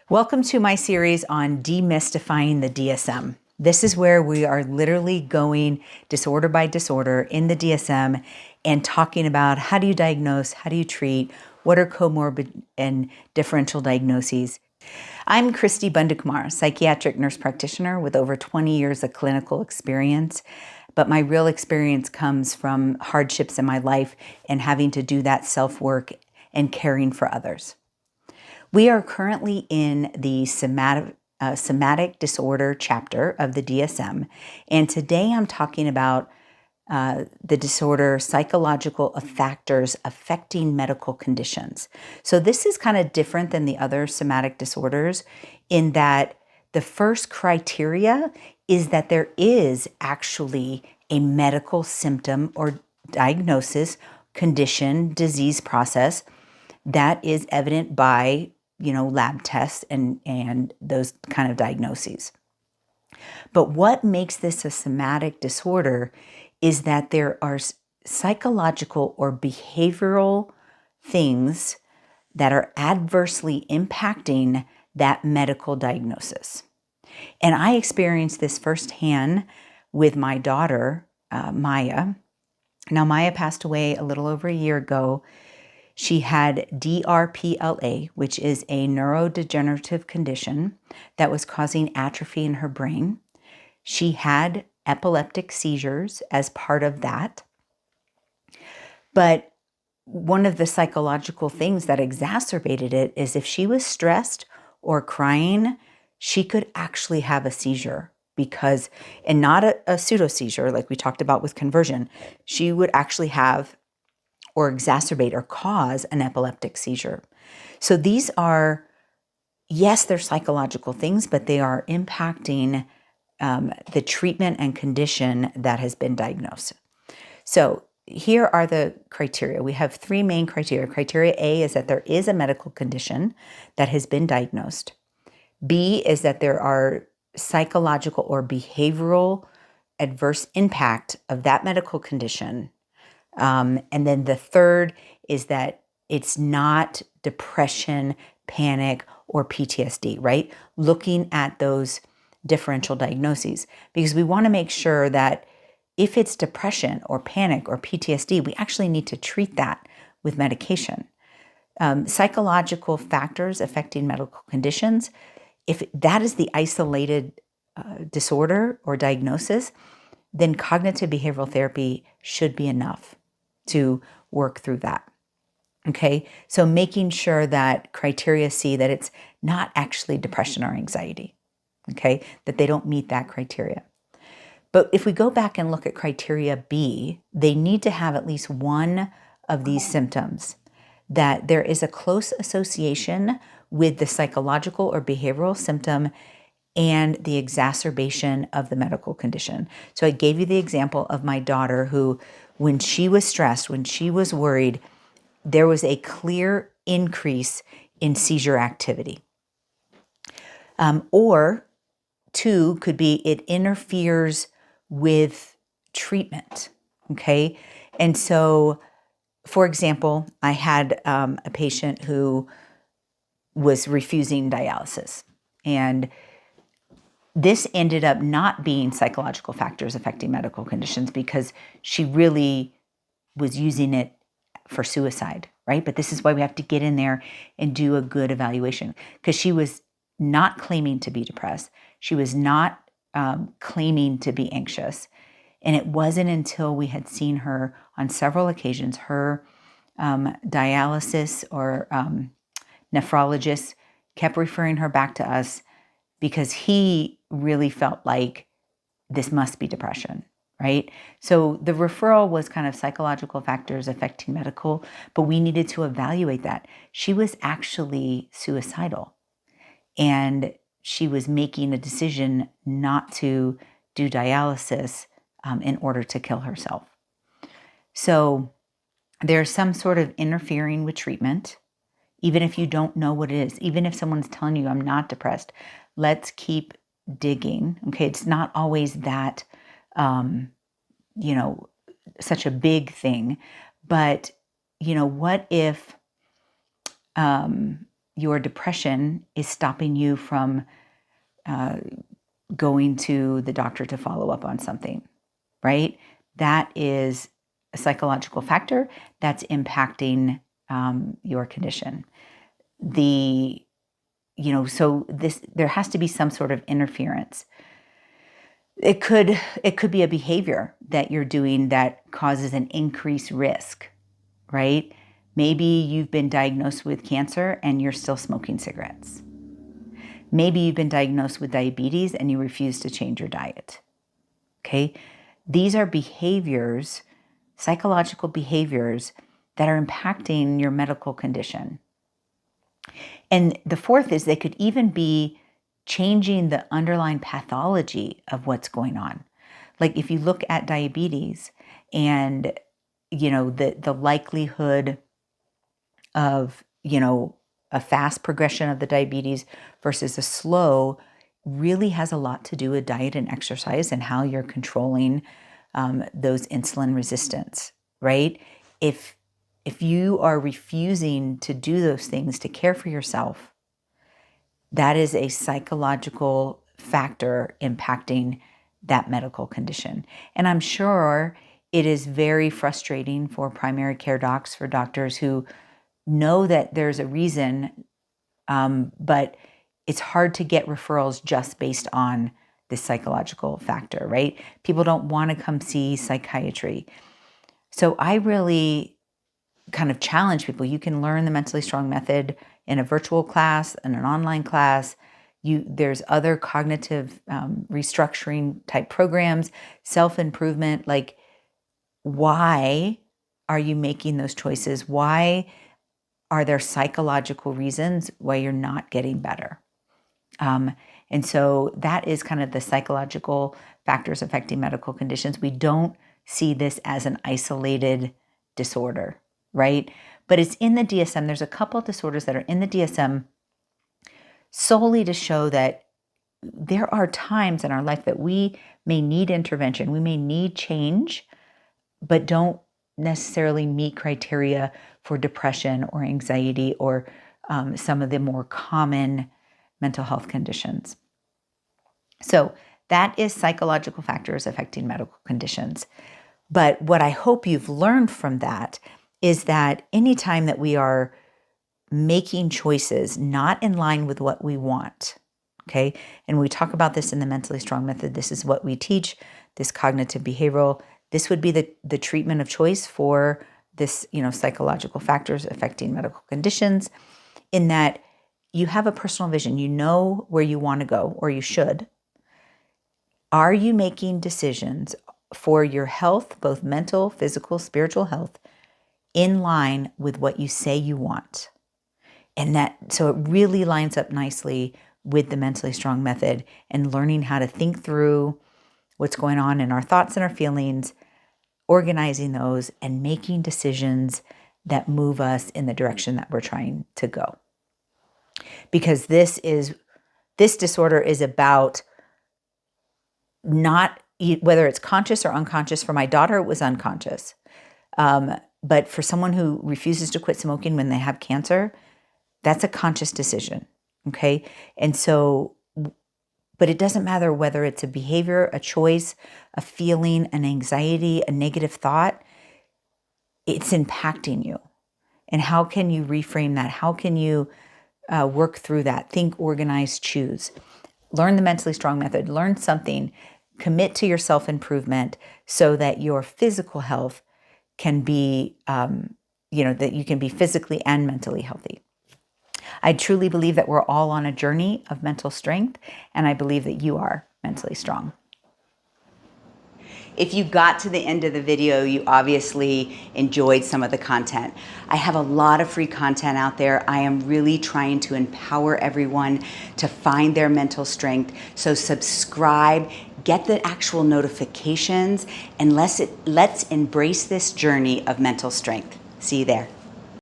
Welcome to my series on demystifying the DSM. This is where we are literally going disorder by disorder in the DSM and talking about how do you diagnose, how do you treat, what are comorbid and differential diagnoses. I'm Cristi Bundukamara, psychiatric nurse practitioner with over 20 years of clinical experience. But my real experience comes from hardships in my life and having to do that self-work and caring for others. We are currently in the somatic disorder chapter of the DSM, and today I'm talking about the disorder psychological factors affecting medical conditions. So this is kind of different than the other somatic disorders in that the first criteria is that there is actually a medical symptom or diagnosis, condition, disease process that is evident by lab tests and those kind of diagnoses. But what makes this a somatic disorder is that there are psychological or behavioral things that are adversely impacting that medical diagnosis. And I experienced this firsthand with my daughter, Maya. Now, Maya passed away a little over a year ago. She had DRPLA, which is a neurodegenerative condition that was causing atrophy in her brain. She had epileptic seizures as part of that. But one of the psychological things that exacerbated it is if she was stressed or crying, she could actually have a seizure and not a pseudo seizure like we talked about with conversion. She would actually have or exacerbate or cause an epileptic seizure. So these are, yes, they're psychological things, but they are impacting the treatment and condition that has been diagnosed. So here are the criteria. We have three main criteria. Criteria A is that there is a medical condition that has been diagnosed. B is that there are psychological or behavioral adverse impact of that medical condition. And then the third is that it's not depression, panic, or PTSD, right? Looking at those differential diagnoses, because we want to make sure that if it's depression or panic or PTSD, we actually need to treat that with medication. Psychological factors affecting medical conditions, if that is the isolated disorder or diagnosis, then cognitive behavioral therapy should be enough to work through that. Okay, so making sure that criteria C, that it's not actually depression or anxiety, okay, that they don't meet that criteria. But if we go back and look at criteria B, they need to have at least one of these symptoms, that there is a close association with the psychological or behavioral symptom and the exacerbation of the medical condition. So I gave you the example of my daughter who, when she was stressed, when she was worried, there was a clear increase in seizure activity. Or two could be it interferes with treatment, okay? And so, for example, I had a patient who was refusing dialysis, and this ended up not being psychological factors affecting medical conditions because she really was using it for suicide, right? But this is why we have to get in there and do a good evaluation, because she was not claiming to be depressed. She was not claiming to be anxious. And it wasn't until we had seen her on several occasions, her dialysis or nephrologist kept referring her back to us because he really felt like this must be depression, right? So the referral was kind of psychological factors affecting medical, but we needed to evaluate that. She was actually suicidal, and she was making a decision not to do dialysis in order to kill herself. So there's some sort of interfering with treatment, even if you don't know what it is, even if someone's telling you I'm not depressed, let's keep digging. Okay, it's not always that, such a big thing, but what if your depression is stopping you from going to the doctor to follow up on something, right? That is a psychological factor that's impacting your condition. So there has to be some sort of interference. It could be a behavior that you're doing that causes an increased risk, right? Maybe you've been diagnosed with cancer and you're still smoking cigarettes. Maybe you've been diagnosed with diabetes and you refuse to change your diet. Okay? These are behaviors, psychological behaviors that are impacting your medical condition. And the fourth is they could even be changing the underlying pathology of what's going on. Like if you look at diabetes and, the likelihood of, a fast progression of the diabetes versus a slow really has a lot to do with diet and exercise and how you're controlling those insulin resistance, right? If you are refusing to do those things to care for yourself, that is a psychological factor impacting that medical condition. And I'm sure it is very frustrating for primary care docs, for doctors who know that there's a reason, but it's hard to get referrals just based on this psychological factor, right? People don't want to come see psychiatry. So I really kind of challenge people. You can learn the Mentally Strong method in a virtual class, in an online class. There's other cognitive restructuring type programs, self-improvement. Like, why are you making those choices? Why are there psychological reasons why you're not getting better? And so that is kind of the psychological factors affecting medical conditions. We don't see this as an isolated disorder, right? But it's in the DSM. There's a couple of disorders that are in the DSM solely to show that there are times in our life that we may need intervention, we may need change, but don't necessarily meet criteria for depression or anxiety or some of the more common mental health conditions. So that is psychological factors affecting medical conditions. But what I hope you've learned from that is that anytime that we are making choices not in line with what we want, okay, and we talk about this in the Mentally Strong method, this is what we teach, this cognitive behavioral, this would be the treatment of choice for this, psychological factors affecting medical conditions, in that you have a personal vision, you know where you want to go, or you should. Are you making decisions for your health, both mental, physical, spiritual health, in line with what you say you want? And so it really lines up nicely with the Mentally Strong method and learning how to think through what's going on in our thoughts and our feelings, organizing those and making decisions that move us in the direction that we're trying to go. Because this disorder is about not, whether it's conscious or unconscious. For my daughter, it was unconscious. But for someone who refuses to quit smoking when they have cancer, that's a conscious decision, okay? And so, but it doesn't matter whether it's a behavior, a choice, a feeling, an anxiety, a negative thought, it's impacting you. And how can you reframe that? How can you work through that? Think, organize, choose. Learn the Mentally Strong method. Learn something. Commit to your self-improvement so that your physical health can be, that you can be physically and mentally healthy. I truly believe that we're all on a journey of mental strength, and I believe that you are mentally strong. If you got to the end of the video, you obviously enjoyed some of the content. I have a lot of free content out there. I am really trying to empower everyone to find their mental strength. So subscribe, get the actual notifications, and let's embrace this journey of mental strength. See you there.